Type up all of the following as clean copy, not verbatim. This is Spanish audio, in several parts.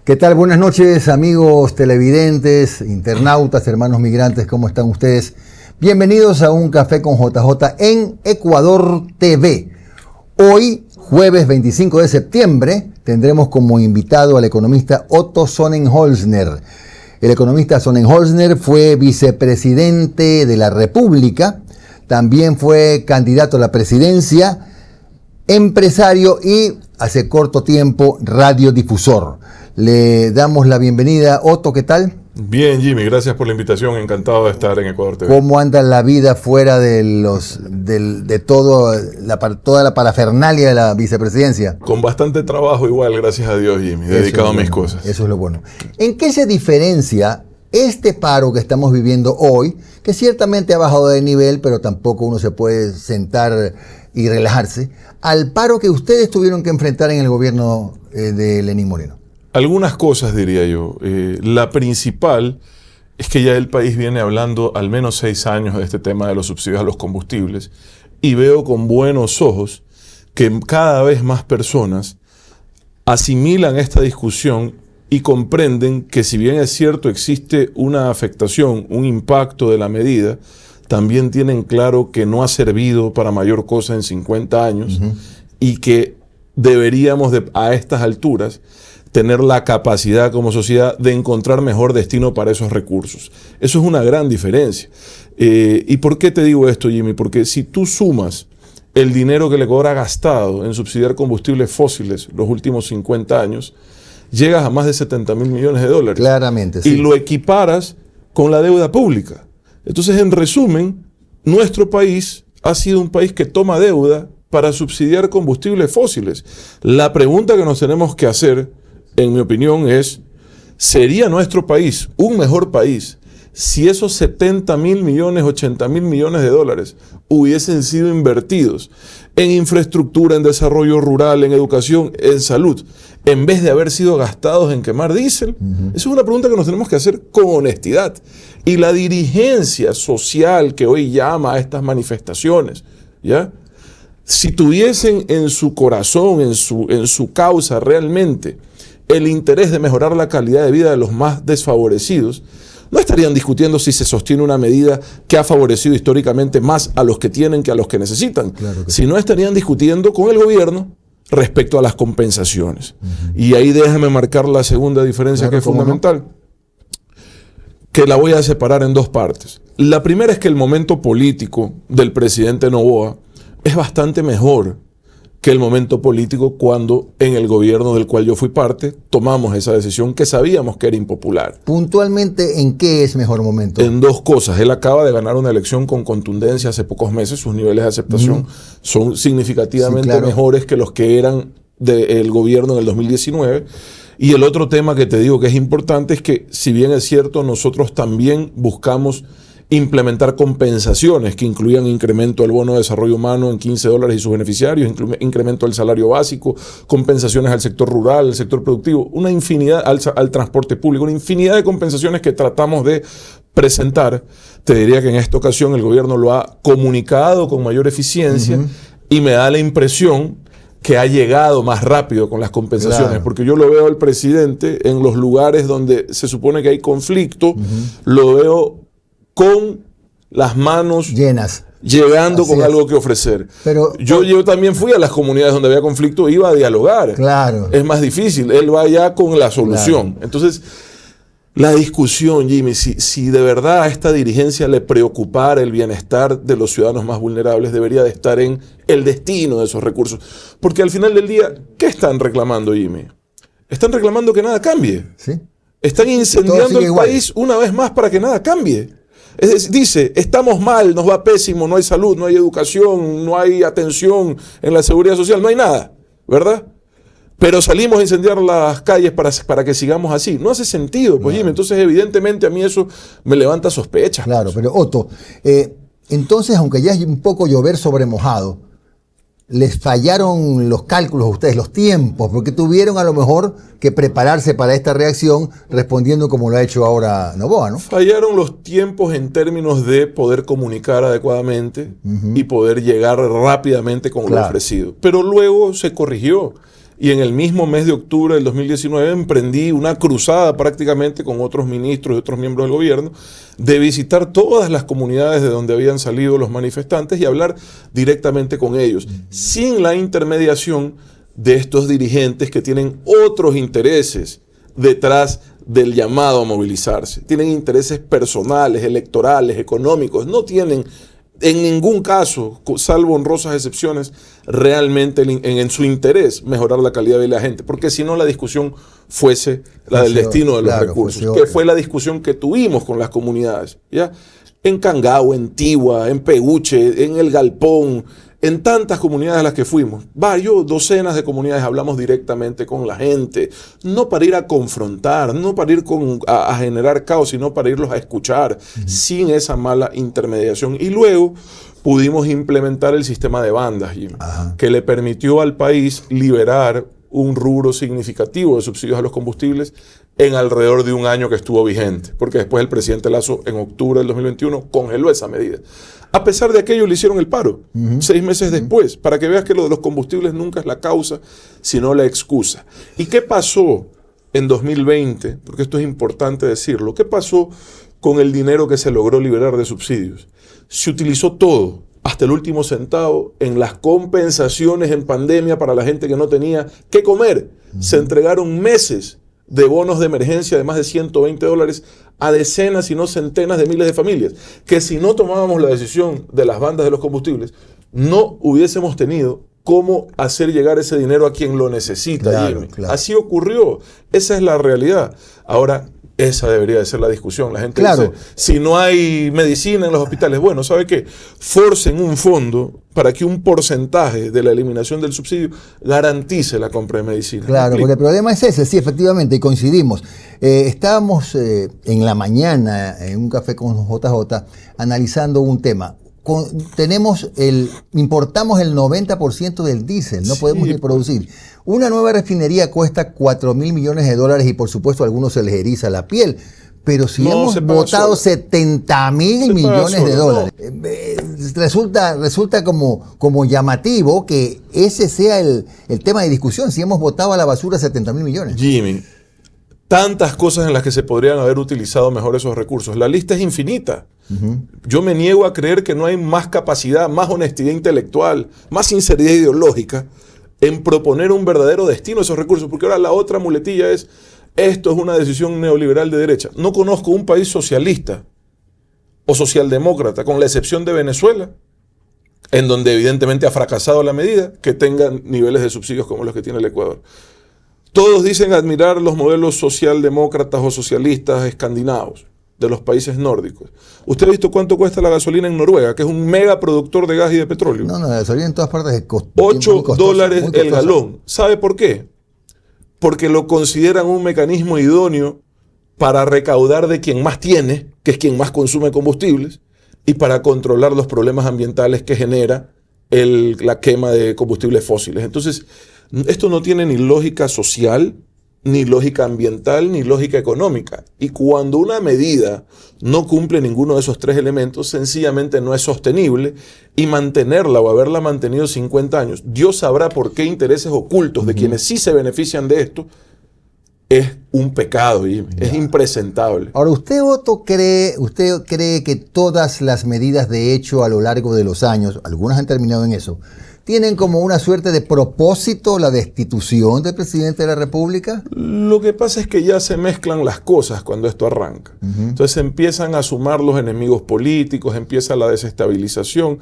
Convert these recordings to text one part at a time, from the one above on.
¿Qué tal? Buenas noches, amigos televidentes, internautas, hermanos migrantes, ¿cómo están ustedes? Bienvenidos a Un Café con JJ en Ecuador TV. Hoy, jueves 25 de septiembre, tendremos como invitado al economista Otto Sonnenholzner. El economista Sonnenholzner fue vicepresidente de la República, también fue candidato a la presidencia, empresario y, hace corto tiempo, radiodifusor. Le damos la bienvenida. Otto, ¿qué tal? Bien, Jimmy, gracias por la invitación. Encantado de estar en Ecuador TV. ¿Cómo anda la vida fuera de toda la parafernalia de la vicepresidencia? Con bastante trabajo igual, gracias a Dios, Jimmy, dedicado a mis cosas. Eso es lo bueno. ¿En qué se diferencia este paro que estamos viviendo hoy, que ciertamente ha bajado de nivel, pero tampoco uno se puede sentar y relajarse, al paro que ustedes tuvieron que enfrentar en el gobierno de Lenín Moreno? Algunas cosas, diría yo. La principal es que ya el país viene hablando al menos 6 años de este tema de los subsidios a los combustibles y veo con buenos ojos que cada vez más personas asimilan esta discusión y comprenden que, si bien es cierto existe una afectación, un impacto de la medida, también tienen claro que no ha servido para mayor cosa en 50 años y que deberíamos a estas alturas tener la capacidad como sociedad de encontrar mejor destino para esos recursos. Eso es una gran diferencia. ¿Y por qué te digo esto, Jimmy? Porque si tú sumas el dinero que el Ecuador ha gastado en subsidiar combustibles fósiles los últimos 50 años, llegas a más de 70.000 millones de dólares. Claramente, sí. Y lo equiparas con la deuda pública. Entonces, en resumen, nuestro país ha sido un país que toma deuda para subsidiar combustibles fósiles. La pregunta que nos tenemos que hacer, en mi opinión, es: ¿sería nuestro país un mejor país si esos 70.000 millones, 80.000 millones de dólares hubiesen sido invertidos en infraestructura, en desarrollo rural, en educación, en salud, en vez de haber sido gastados en quemar diésel? Esa es una pregunta que nos tenemos que hacer con honestidad. Y la dirigencia social que hoy llama a estas manifestaciones, ¿ya?, si tuviesen en su corazón, en su causa realmente el interés de mejorar la calidad de vida de los más desfavorecidos, no estarían discutiendo si se sostiene una medida que ha favorecido históricamente más a los que tienen que a los que necesitan, Claro que sino estarían discutiendo con el gobierno respecto a las compensaciones. Y ahí déjame marcar la segunda diferencia, Claro, que es ¿cómo fundamental, que la voy a separar en dos partes. La primera es que el momento político del presidente Noboa es bastante mejor que el momento político cuando en el gobierno del cual yo fui parte tomamos esa decisión que sabíamos que era impopular. Puntualmente, ¿en qué es mejor momento? En dos cosas. Él acaba de ganar una elección con contundencia hace pocos meses. Sus niveles de aceptación son significativamente mejores que los que eran del gobierno en el 2019. Y el otro tema que te digo que es importante es que, si bien es cierto, nosotros también buscamos implementar compensaciones que incluyan incremento del bono de desarrollo humano en $15 y sus beneficiarios, incremento del salario básico, compensaciones al sector rural, al sector productivo, una infinidad al transporte público, una infinidad de compensaciones que tratamos de presentar. Te diría que en esta ocasión el gobierno lo ha comunicado con mayor eficiencia y me da la impresión que ha llegado más rápido con las compensaciones, Claro. porque yo lo veo al presidente en los lugares donde se supone que hay conflicto, lo veo con las manos Llenas. llegando Así con es. algo que ofrecer. Pero yo también fui a las comunidades donde había conflicto, iba a dialogar. Claro. Es más difícil, él va ya con la solución. Claro. Entonces, la discusión, Jimmy, si de verdad a esta dirigencia le preocupara el bienestar de los ciudadanos más vulnerables, debería de estar en el destino de esos recursos. Porque al final del día, ¿qué están reclamando, Jimmy? Están reclamando que nada cambie. ¿Sí? Están incendiando el país una vez más para que nada cambie. Es decir, dice, estamos mal, nos va pésimo, no hay salud, no hay educación, no hay atención en la seguridad social, no hay nada, ¿verdad? Pero salimos a incendiar las calles para que sigamos así. No hace sentido, pues, Jimmy. Entonces, evidentemente, a mí eso me levanta sospechas. Claro, pero Otto, entonces, aunque ya hay un poco llover sobre mojado, les fallaron los cálculos a ustedes, los tiempos, porque tuvieron a lo mejor que prepararse para esta reacción respondiendo como lo ha hecho ahora Noboa, ¿no? Fallaron los tiempos en términos de poder comunicar adecuadamente y poder llegar rápidamente con lo ofrecido. Pero luego se corrigió. y en el mismo mes de octubre del 2019 emprendí una cruzada prácticamente con otros ministros y otros miembros del gobierno de visitar todas las comunidades de donde habían salido los manifestantes y hablar directamente con ellos, sin la intermediación de estos dirigentes que tienen otros intereses detrás del llamado a movilizarse. Tienen intereses personales, electorales, económicos, no tienen en ningún caso, salvo honrosas excepciones, realmente en su interés mejorar la calidad de vida de la gente, porque si no la discusión fuese la del destino de los recursos, que fue la discusión que tuvimos con las comunidades, ¿ya? En Cangao, en Tigua, en Peguche, en El Galpón, en tantas comunidades a las que fuimos, docenas de comunidades, hablamos directamente con la gente, no para ir a confrontar, no para ir a generar caos, sino para irlos a escuchar, sin esa mala intermediación. Y luego pudimos implementar el sistema de bandas, Jimmy, que le permitió al país liberar un rubro significativo de subsidios a los combustibles en alrededor de un año que estuvo vigente, porque después el presidente Lasso en octubre del 2021 congeló esa medida. A pesar de aquello le hicieron el paro, 6 meses después, para que veas que lo de los combustibles nunca es la causa, sino la excusa. ¿Y qué pasó en 2020? Porque esto es importante decirlo. ¿Qué pasó con el dinero que se logró liberar de subsidios? Se utilizó todo, hasta el último centavo, en las compensaciones en pandemia para la gente que no tenía qué comer. Se entregaron meses de bonos de emergencia de más de $120 a decenas, si no centenas de miles de familias, que si no tomábamos la decisión de las bandas de los combustibles, no hubiésemos tenido cómo hacer llegar ese dinero a quien lo necesita. Claro. Así ocurrió. Esa es la realidad. Ahora, esa debería de ser la discusión. La gente dice, si no hay medicina en los hospitales, bueno, ¿sabe qué? Forcen un fondo para que un porcentaje de la eliminación del subsidio garantice la compra de medicina. Claro, porque el problema es ese, sí, efectivamente, y coincidimos. Estábamos en la mañana en un café con JJ analizando un tema. Importamos el 90% del diésel, no podemos ni producir. Una nueva refinería cuesta $4.000 millones y por supuesto a algunos se les eriza la piel. Pero si hemos votado $70.000 millones, resulta como llamativo que ese sea el tema de discusión, si hemos votado a la basura $70.000 millones. Jimmy, tantas cosas en las que se podrían haber utilizado mejor esos recursos. La lista es infinita. Yo me niego a creer que no hay más capacidad, más honestidad intelectual, más sinceridad ideológica en proponer un verdadero destino a esos recursos, porque ahora la otra muletilla es: esto es una decisión neoliberal de derecha. No conozco un país socialista o socialdemócrata, con la excepción de Venezuela, en donde evidentemente ha fracasado la medida, que tenga niveles de subsidios como los que tiene el Ecuador. Todos dicen admirar los modelos socialdemócratas o socialistas escandinavos de los países nórdicos. ¿Usted ha visto cuánto cuesta la gasolina en Noruega, que es un mega productor de gas y de petróleo? No, la gasolina en todas partes es $8 el galón. ¿Sabe por qué? Porque lo consideran un mecanismo idóneo para recaudar de quien más tiene, que es quien más consume combustibles, y para controlar los problemas ambientales que genera la quema de combustibles fósiles. Entonces, esto no tiene ni lógica social, ni lógica ambiental, ni lógica económica. Y cuando una medida no cumple ninguno de esos tres elementos, sencillamente no es sostenible, y mantenerla o haberla mantenido 50 años, Dios sabrá por qué intereses ocultos de quienes sí se benefician de esto, es un pecado y es impresentable. Ahora, ¿usted cree que todas las medidas de hecho a lo largo de los años, algunas han terminado en eso, tienen como una suerte de propósito la destitución del presidente de la República? Lo que pasa es que ya se mezclan las cosas cuando esto arranca. Entonces empiezan a sumar los enemigos políticos, empieza la desestabilización.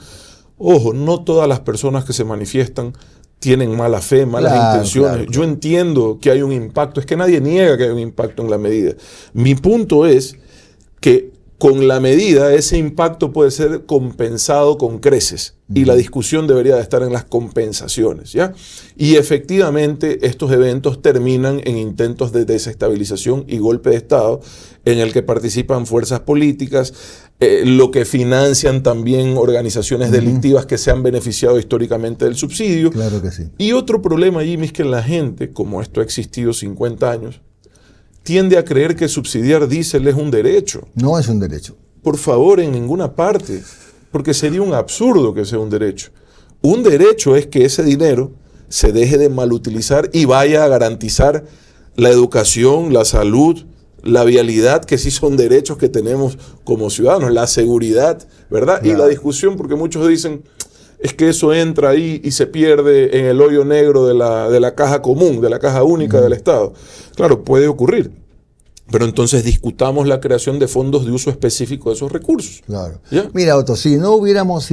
Ojo, no todas las personas que se manifiestan tienen mala fe, malas intenciones. Claro. Yo entiendo que hay un impacto, es que nadie niega que hay un impacto en la medida. Mi punto es que con la medida ese impacto puede ser compensado con creces y la discusión debería de estar en las compensaciones, ¿ya? Y efectivamente estos eventos terminan en intentos de desestabilización y golpe de Estado en el que participan fuerzas políticas, lo que financian también organizaciones delictivas que se han beneficiado históricamente del subsidio. Claro que sí. Y otro problema, Jimmy, es que la gente, como esto ha existido 50 años, tiende a creer que subsidiar diésel es un derecho. No es un derecho. Por favor, en ninguna parte, porque sería un absurdo que sea un derecho. Un derecho es que ese dinero se deje de malutilizar y vaya a garantizar la educación, la salud, la vialidad, que sí son derechos que tenemos como ciudadanos, la seguridad, ¿verdad? Claro. Y la discusión, porque muchos dicen, es que eso entra ahí y se pierde en el hoyo negro de la caja común, de la caja única del Estado. Claro, puede ocurrir. Pero entonces discutamos la creación de fondos de uso específico de esos recursos. Claro. ¿Ya? Mira, Otto, si no hubiéramos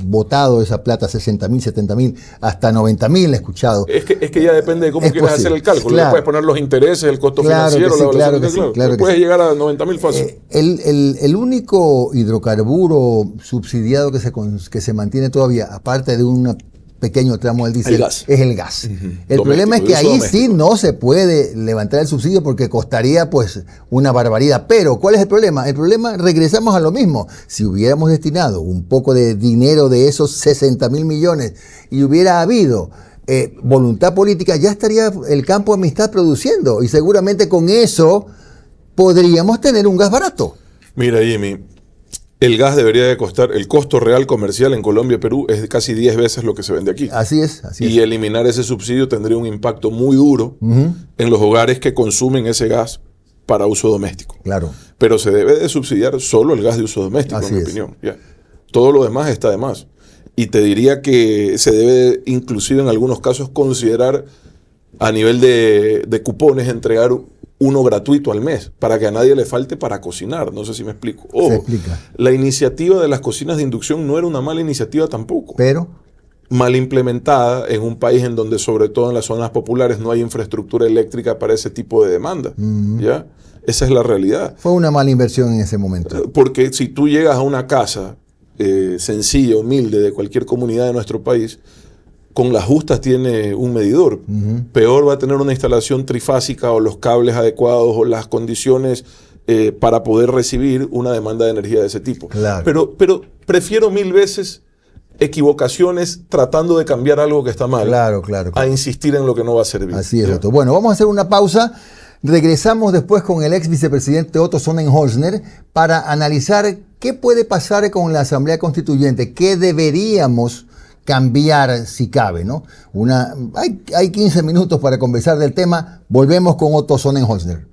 votado esa plata, 60.000, 70.000, hasta 90.000, he escuchado. Es que ya depende de cómo Es quieras posible. hacer el cálculo. Claro. Le puedes poner los intereses, el costo Claro que financiero, sí, la claro evaluación que sí, integral. claro que Puedes sí. llegar a 90.000 fácil. El único hidrocarburo subsidiado que se mantiene todavía, aparte de un pequeño tramo del diésel, El gas. es el gas. Ujú. El problema es que de uso ahí doméstico. sí no se puede levantar el subsidio porque costaría pues una barbaridad. Pero, ¿cuál es el problema? El problema, regresamos a lo mismo. Si hubiéramos destinado un poco de dinero de esos 60.000 millones y hubiera habido voluntad política, ya estaría el campo de amistad produciendo y seguramente con eso podríamos tener un gas barato. Mira, Jimmy, el gas debería de costar, el costo real comercial en Colombia y Perú es de casi 10 veces lo que se vende aquí. Así es. Y eliminar ese subsidio tendría un impacto muy duro en los hogares que consumen ese gas para uso doméstico. Claro. Pero se debe de subsidiar solo el gas de uso doméstico, Así en mi es. opinión. Ya. Todo lo demás está de más. Y te diría que se debe, inclusive en algunos casos, considerar a nivel de cupones, entregar uno gratuito al mes, para que a nadie le falte para cocinar. No sé si me explico. Se Ojo, explica. la iniciativa de las cocinas de inducción no era una mala iniciativa tampoco. Pero, Mal implementada en un país en donde, sobre todo en las zonas populares, no hay infraestructura eléctrica para ese tipo de demanda. ¿Ya? Esa es la realidad. fue una mala inversión en ese momento. Porque si tú llegas a una casa sencilla, humilde, de cualquier comunidad de nuestro país, con las justas tiene un medidor. Peor va a tener una instalación trifásica o los cables adecuados o las condiciones para poder recibir una demanda de energía de ese tipo. Claro. Pero prefiero 1000 veces equivocaciones tratando de cambiar algo que está mal Claro. a insistir en lo que no va a servir. Así es, ¿Ya? Otto. Bueno, vamos a hacer una pausa. Regresamos después con el ex vicepresidente Otto Sonnenholzner para analizar qué puede pasar con la Asamblea Constituyente, qué deberíamos cambiar si cabe, ¿no? Hay 15 minutos para conversar del tema. Volvemos con Otto Sonnenholzner.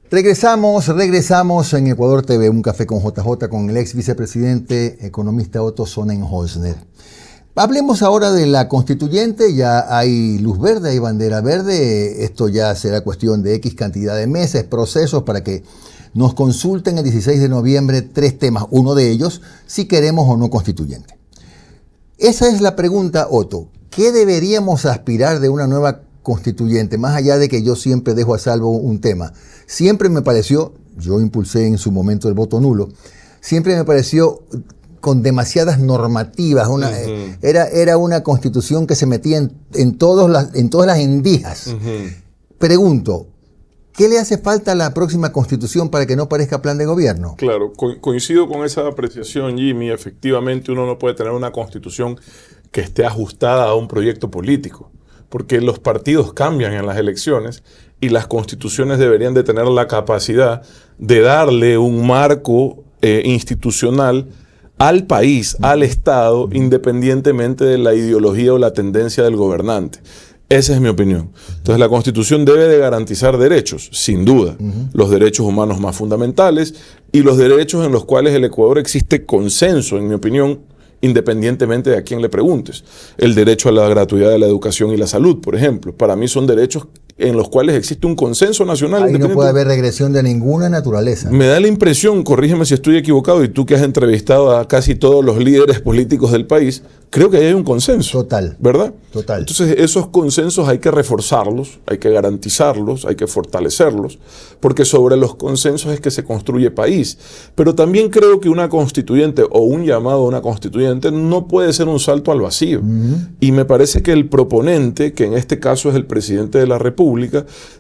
Regresamos en Ecuador TV, un café con JJ, con el ex vicepresidente economista Otto Sonnenholzner. Hablemos ahora de la constituyente. Ya hay luz verde, hay bandera verde. Esto ya será cuestión de X cantidad de meses, procesos para que nos consulten el 16 de noviembre 3 temas. Uno de ellos, si queremos o no constituyente. Esa es la pregunta, Otto. ¿Qué deberíamos aspirar de una nueva constituyente? Más allá de que yo siempre dejo a salvo un tema. Siempre me pareció, yo impulsé en su momento el voto nulo, siempre me pareció con demasiadas normativas. Era una constitución que se metía en todas las endijas. Pregunto, ¿qué le hace falta a la próxima constitución para que no parezca plan de gobierno? Claro, coincido con esa apreciación, Jimmy. Efectivamente, uno no puede tener una constitución que esté ajustada a un proyecto político, porque los partidos cambian en las elecciones y las constituciones deberían de tener la capacidad de darle un marco institucional al país, al Estado, independientemente de la ideología o la tendencia del gobernante. Esa es mi opinión. Entonces, la Constitución debe de garantizar derechos, sin duda, los derechos humanos más fundamentales y los derechos en los cuales el Ecuador existe consenso, en mi opinión, independientemente de a quién le preguntes. El derecho a la gratuidad de la educación y la salud, por ejemplo, para mí son derechos en los cuales existe un consenso nacional. Ahí no puede haber regresión de ninguna naturaleza. Me da la impresión, corrígeme si estoy equivocado, y tú que has entrevistado a casi todos los líderes políticos del país, creo que ahí hay un consenso. Total. ¿Verdad? Total. Entonces, esos consensos hay que reforzarlos, hay que garantizarlos, hay que fortalecerlos, porque sobre los consensos es que se construye país. Pero también creo que una constituyente o un llamado a una constituyente no puede ser un salto al vacío. Y me parece que el proponente, que en este caso es el presidente de la República,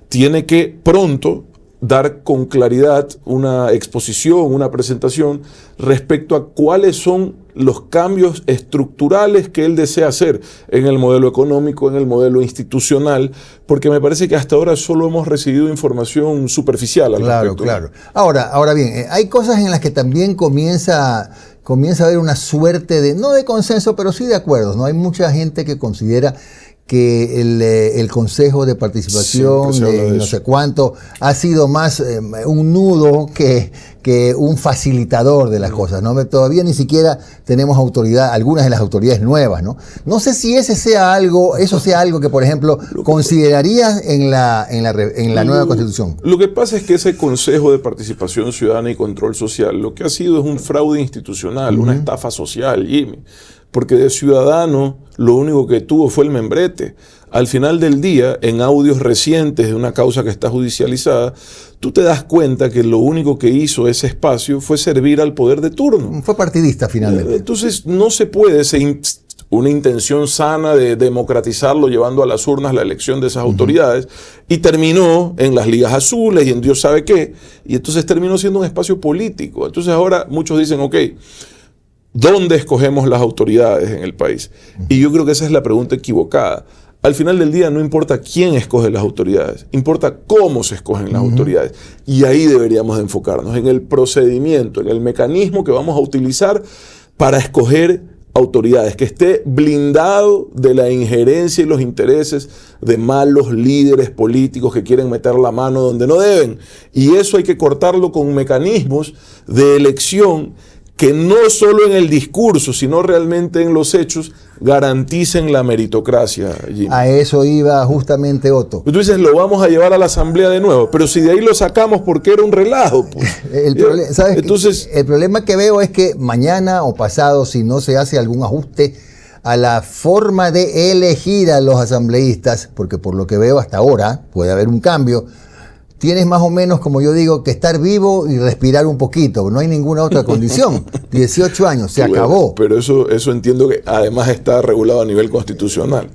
tiene que pronto dar con claridad una exposición, una presentación respecto a cuáles son los cambios estructurales que él desea hacer en el modelo económico, en el modelo institucional, porque me parece que hasta ahora solo hemos recibido información superficial al respecto. Claro. Ahora bien, hay cosas en las que también comienza a haber una suerte de, no de consenso, pero sí de acuerdos, ¿no? Hay mucha gente que considera que el Consejo de Participación de no sé cuánto ha sido más un nudo que un facilitador de las cosas, ¿no? Todavía ni siquiera tenemos autoridad, algunas de las autoridades nuevas, ¿no? No sé si eso sea algo que, por ejemplo, considerarías en la nueva Constitución. Lo que pasa es que ese Consejo de Participación Ciudadana y Control Social lo que ha sido es un fraude institucional, una estafa social, Jimmy. Porque de ciudadano lo único que tuvo fue el membrete. Al final del día, en audios recientes de una causa que está judicializada, tú te das cuenta que lo único que hizo ese espacio fue servir al poder de turno. Fue partidista finalmente. Entonces no se puede, una intención sana de democratizarlo llevando a las urnas la elección de esas autoridades, y terminó en las ligas azules y en Dios sabe qué, y entonces terminó siendo un espacio político. Entonces ahora muchos dicen, ok, ¿dónde escogemos las autoridades en el país? Y yo creo que esa es la pregunta equivocada. Al final del día no importa quién escoge las autoridades, importa cómo se escogen las autoridades. Y ahí deberíamos de enfocarnos, en el procedimiento, en el mecanismo que vamos a utilizar para escoger autoridades, que esté blindado de la injerencia y los intereses de malos líderes políticos que quieren meter la mano donde no deben. Y eso hay que cortarlo con mecanismos de elección que no solo en el discurso, sino realmente en los hechos, garanticen la meritocracia, Jimmy. A eso iba justamente Otto. Tú dices, lo vamos a llevar a la asamblea de nuevo, pero si de ahí lo sacamos porque era un relajo. Pues. Entonces, el problema que veo es que mañana o pasado, si no se hace algún ajuste a la forma de elegir a los asambleístas, porque por lo que veo hasta ahora puede haber un cambio, tienes más o menos, como yo digo, que estar vivo y respirar un poquito. No hay ninguna otra condición. 18 años, se acabó. Pero eso entiendo que además está regulado a nivel constitucional.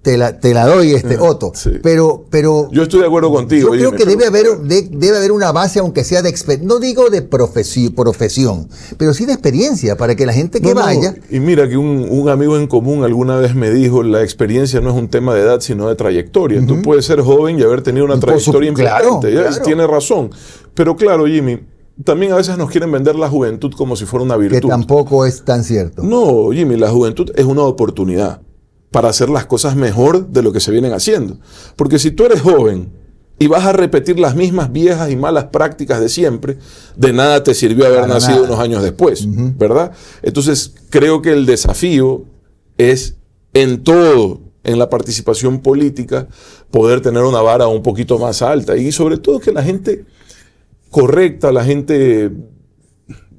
Te la doy, Otto. Sí. Pero yo estoy de acuerdo contigo. Yo creo que debe haber una base, aunque sea no digo de profesión, pero sí de experiencia, para que la gente que vaya... Y mira que un amigo en común alguna vez me dijo, la experiencia no es un tema de edad, sino de trayectoria. Tú puedes ser joven y haber tenido una trayectoria importante. Claro. Tiene razón. Pero claro, Jimmy, también a veces nos quieren vender la juventud como si fuera una virtud. Que tampoco es tan cierto. No, Jimmy, la juventud es una oportunidad para hacer las cosas mejor de lo que se vienen haciendo. Porque si tú eres joven y vas a repetir las mismas viejas y malas prácticas de siempre, de nada te sirvió haber nacido unos años después, ¿verdad? Entonces, creo que el desafío es en todo, en la participación política, poder tener una vara un poquito más alta y sobre todo que la gente correcta, la gente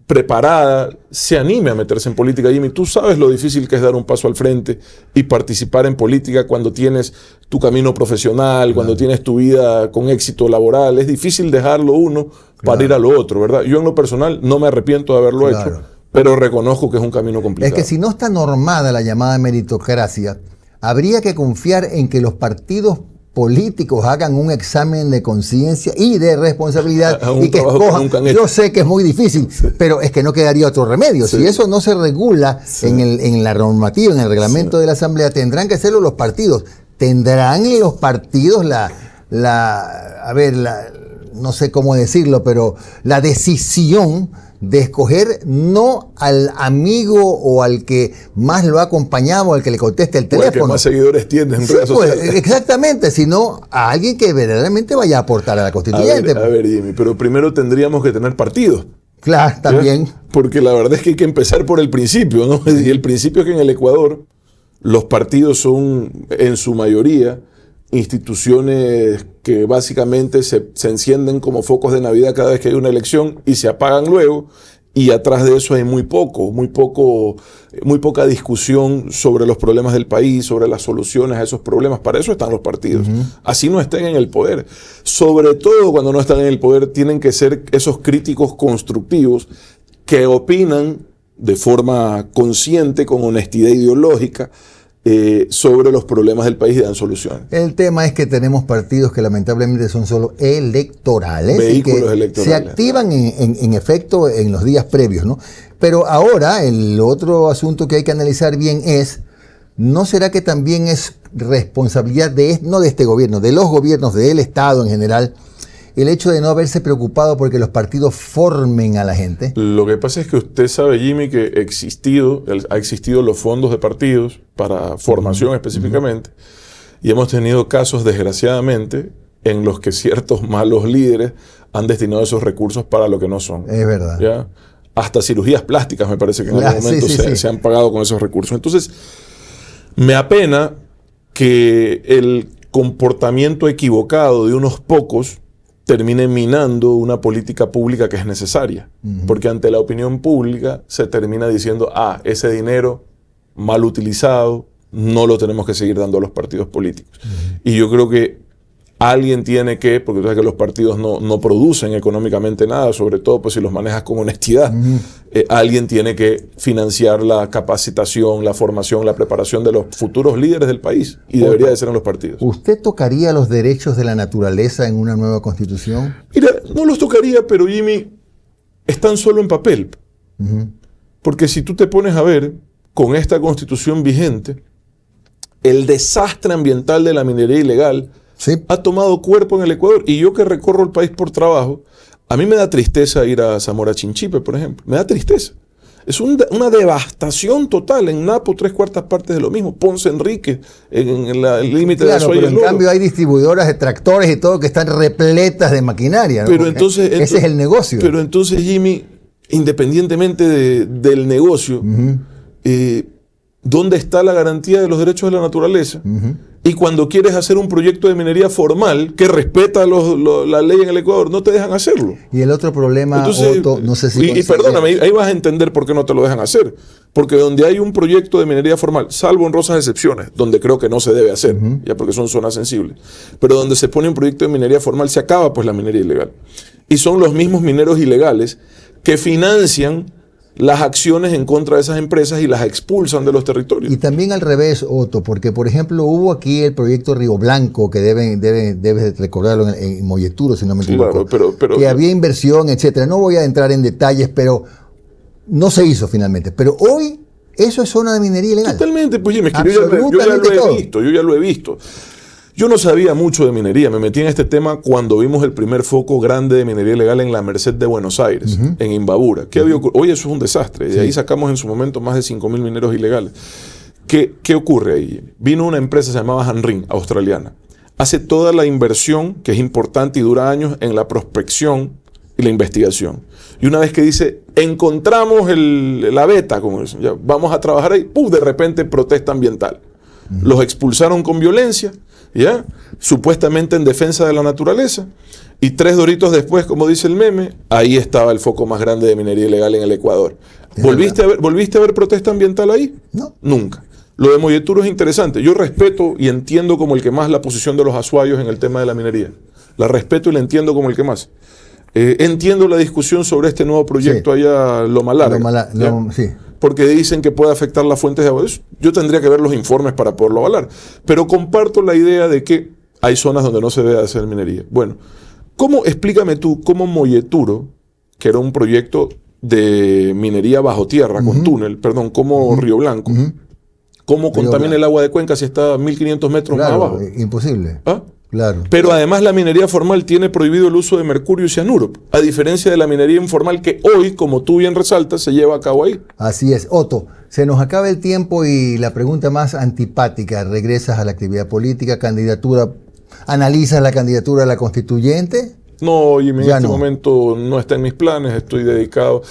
preparada, se anime a meterse en política. Jimmy, tú sabes lo difícil que es dar un paso al frente y participar en política cuando tienes tu camino profesional, cuando tienes tu vida con éxito laboral. Es difícil dejarlo uno para ir a lo otro, ¿verdad? Yo en lo personal no me arrepiento de haberlo hecho, pero reconozco que es un camino complicado. Es que si no está normada la llamada meritocracia, habría que confiar en que los partidos políticos hagan un examen de conciencia y de responsabilidad y que escojan. Yo sé que es muy difícil, pero es que no quedaría otro remedio. Si eso no se regula en la normativa, en el reglamento de la Asamblea, tendrán que hacerlo los partidos. Tendrán los partidos no sé cómo decirlo, pero la decisión de escoger no al amigo o al que más lo ha acompañado, al que le conteste el teléfono. El que más seguidores tiene en redes sociales. Exactamente, sino a alguien que verdaderamente vaya a aportar a la constituyente. A ver, Jimmy, pero primero tendríamos que tener partidos. Claro, también. Porque la verdad es que hay que empezar por el principio, ¿no? Y el principio es que en el Ecuador los partidos son, en su mayoría, instituciones que básicamente se encienden como focos de Navidad cada vez que hay una elección y se apagan luego, y atrás de eso hay muy poca discusión sobre los problemas del país, sobre las soluciones a esos problemas. Para eso están los partidos. Así no estén en el poder. Sobre todo cuando no están en el poder, tienen que ser esos críticos constructivos que opinan de forma consciente, con honestidad ideológica, sobre los problemas del país y dan soluciones. El tema es que tenemos partidos que lamentablemente son solo electorales. Vehículos y que electorales. se activan en efecto en los días previos, ¿no? Pero ahora el otro asunto que hay que analizar bien es, ¿no será que también es responsabilidad no de este gobierno, de los gobiernos, del Estado en general, el hecho de no haberse preocupado porque los partidos formen a la gente? Lo que pasa es que usted sabe, Jimmy, que ha existido los fondos de partidos para formación específicamente, y hemos tenido casos, desgraciadamente, en los que ciertos malos líderes han destinado esos recursos para lo que no son. Es verdad. ¿Ya? Hasta cirugías plásticas me parece que en algún momento se han pagado con esos recursos. Entonces, me apena que el comportamiento equivocado de unos pocos termine minando una política pública que es necesaria. Porque ante la opinión pública se termina diciendo, ese dinero mal utilizado no lo tenemos que seguir dando a los partidos políticos. Y yo creo que alguien tiene que, porque tú sabes que los partidos no producen económicamente nada, sobre todo pues si los manejas con honestidad, alguien tiene que financiar la capacitación, la formación, la preparación de los futuros líderes del país, y debería de ser en los partidos. ¿Usted tocaría los derechos de la naturaleza en una nueva constitución? Mira, no los tocaría, pero Jimmy, están solo en papel. Porque si tú te pones a ver, con esta constitución vigente, el desastre ambiental de la minería ilegal ha tomado cuerpo en el Ecuador. Y yo que recorro el país por trabajo, a mí me da tristeza ir a Zamora Chinchipe, por ejemplo. Me da tristeza. Es una devastación total. En Napo, 3/4 partes de lo mismo. Ponce Enrique, en el límite de Azuay. Pero en cambio hay distribuidoras de tractores y todo que están repletas de maquinaria, ¿no? Pero entonces, ese es el negocio. Pero entonces, Jimmy, independientemente del negocio, ¿dónde está la garantía de los derechos de la naturaleza? Y cuando quieres hacer un proyecto de minería formal que respeta la ley en el Ecuador, no te dejan hacerlo. Y el otro problema, entonces, Otto, no sé si... Y perdóname, ahí vas a entender por qué no te lo dejan hacer. Porque donde hay un proyecto de minería formal, salvo honrosas excepciones, donde creo que no se debe hacer, ya porque son zonas sensibles, pero donde se pone un proyecto de minería formal, se acaba pues la minería ilegal. Y son los mismos mineros ilegales que financian las acciones en contra de esas empresas y las expulsan de los territorios. Y también al revés, Otto, porque por ejemplo hubo aquí el proyecto Río Blanco, que debes recordarlo en Molleturo, si no me equivoco, pero, que había inversión, etcétera. No voy a entrar en detalles, pero no se hizo finalmente. Pero hoy eso es zona de minería ilegal. Totalmente, pues Jimmy, yo ya lo he visto. Yo no sabía mucho de minería, me metí en este tema cuando vimos el primer foco grande de minería ilegal en la Merced de Buenos Aires, en Imbabura. Hoy eso es un desastre, de ahí sacamos en su momento más de 5.000 mineros ilegales. ¿Qué ocurre ahí? Vino una empresa, se llamaba Hanrin, australiana. Hace toda la inversión, que es importante y dura años, en la prospección y la investigación. Y una vez que dice, encontramos la beta, como dicen, ya vamos a trabajar ahí, de repente protesta ambiental. Los expulsaron con violencia, ¿ya? Supuestamente en defensa de la naturaleza, y 3 doritos después, como dice el meme, ahí estaba el foco más grande de minería ilegal en el Ecuador. ¿Volviste a ver protesta ambiental ahí? No. Nunca. Lo de Molleturo es interesante. Yo respeto y entiendo como el que más la posición de los azuayos en el tema de la minería. La respeto y la entiendo como el que más. Entiendo la discusión sobre este nuevo proyecto allá Loma Larga. Sí. Porque dicen que puede afectar las fuentes de agua. Yo tendría que ver los informes para poderlo avalar. Pero comparto la idea de que hay zonas donde no se debe hacer minería. Bueno, explícame tú cómo Molleturo, que era un proyecto de minería bajo tierra, con túnel, como Río Blanco, cómo contamina el agua de Cuenca si está a 1.500 metros más abajo? Imposible. Claro. Pero además la minería formal tiene prohibido el uso de mercurio y cianuro, a diferencia de la minería informal que hoy, como tú bien resaltas, se lleva a cabo ahí. Así es. Otto, se nos acaba el tiempo y la pregunta más antipática, ¿regresas a la actividad política, analizas la candidatura a la constituyente? No, y en este momento no está en mis planes, estoy dedicado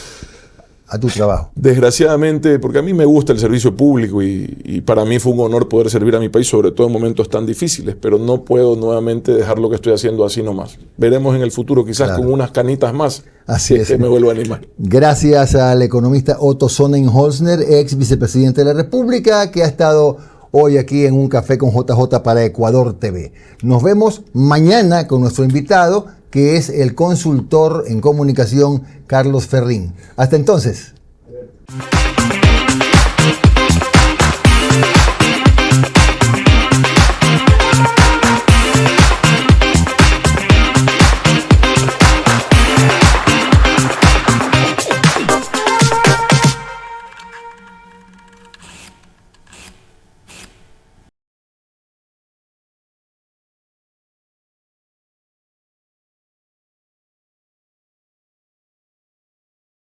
a tu trabajo. Desgraciadamente, porque a mí me gusta el servicio público y para mí fue un honor poder servir a mi país, sobre todo en momentos tan difíciles, pero no puedo nuevamente dejar lo que estoy haciendo así nomás. Veremos en el futuro, quizás con unas canitas más, así es que me vuelvo a animar. Gracias al economista Otto Sonnenholzner, ex vicepresidente de la República, que ha estado hoy aquí en un café con JJ para Ecuador TV. Nos vemos mañana con nuestro invitado, que es el consultor en comunicación Carlos Ferrín. Hasta entonces.